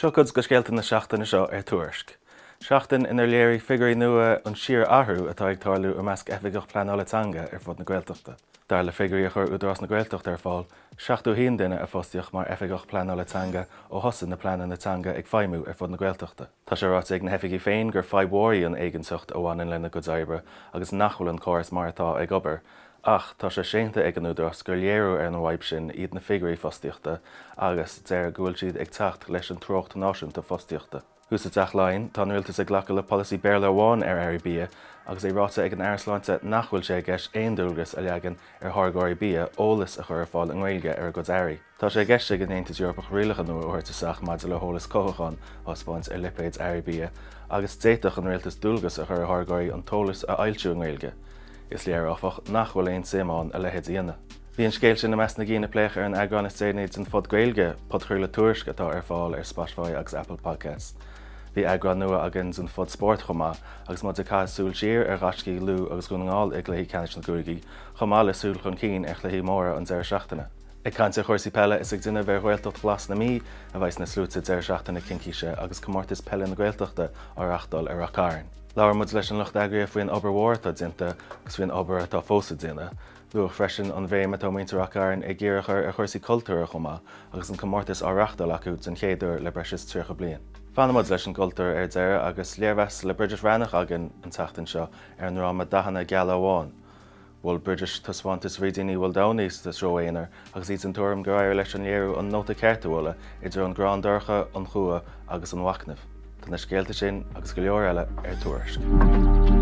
Seachtaine go scéalta na seachtaine seo Tuairisc. Seachtaine inar léirí figurí nua an siar athrú atá ag tarlú ar measc oifigeach pleanálatanga ar fud na Gaeltachta. Dar le figurí a chur údarás na Gaeltacht ar fáil, 7 duine a fostaíoch mar oifigeach pleanálatanga ó hosan na pleanálatanga ag feidhmiú ar fud na Gaeltachta. Tá sé ráit ag na heifigí féin gur feidhmhóirí an éigeansocht ó bhain lena go d'oibre agus nachhfuil an córas mar atá ag obair. Ach, tá sé séanta ag an údarás gur léirú ar an bhaib sin iad na figurí fostaíochta agus deir gúil siad ag teacht leis an trócht náisiúnta fostaíochta. Hús a deach lein, tá nuailtas ag ghlacha le policy béarla amháin ar airí bia agus é ráta ag an airslainte nachhfuil sé gceist aon dúlgas a leagan ar thorgóirí bia ólas a chur ar fáil an Gaeilge ar go airí. Tá sé gceist ag an Aontas Eorpach rialacha nua uirteach maidir le hólas cóchán ospáint ar lipéid airí bia agus déiteach an rialtas dúlgas a chur ar thorgóirí an tólas a ailtiú an Gaeilge. Is léir áfach nachhfuil aon séamáin a lehéad íana. Bhí an scéal sin na meas na gcína pléich ar an agán is téanaid an fud Gaeilge pod chuir le Tuairisc atá ar fáil ar Spotify agus Apple Podcasts. Bhí agrán nua agan an fud sport chomá agus mud a caiúil siar ar rascí lú agus gunnáil ag léí ceannis na Gúrgaí chomá le súil chun cín ar chluí móra an deir seachtaine. Ag caiinte chuirsaí pelle is ag duine bheith Gaeltacht glas na mí a bheits na slúta deir seachtaine cincíise agus comórtas pelle na Gaeltachta ar achtal ar achcairn. Láir mud leis an lucht agraí faoin obair mhórtá dinta agus faoin obair atá fósa duine. Luach freisin an bhéim atá muintear achcairn ag ggéireachar ar chuirsaí cultúra chomá agus an comórtas áreachtal acu den chéadúir le breis tríocha bliain. Fanamid leis an cultúr ar deire agus léirhes le British Ranach agan an teachtain seo ar an ráma dahanana geala amháin. Bhfuil British Taswantas Ridini bhfuil daníos de sróéinar agus iad an túm go raibh leis an léirú an nóta ceirtúla idir an grán dorcha, an chua agus an wacnamh. Tá na scéalta sin agus go leor eile ar Tuairisc.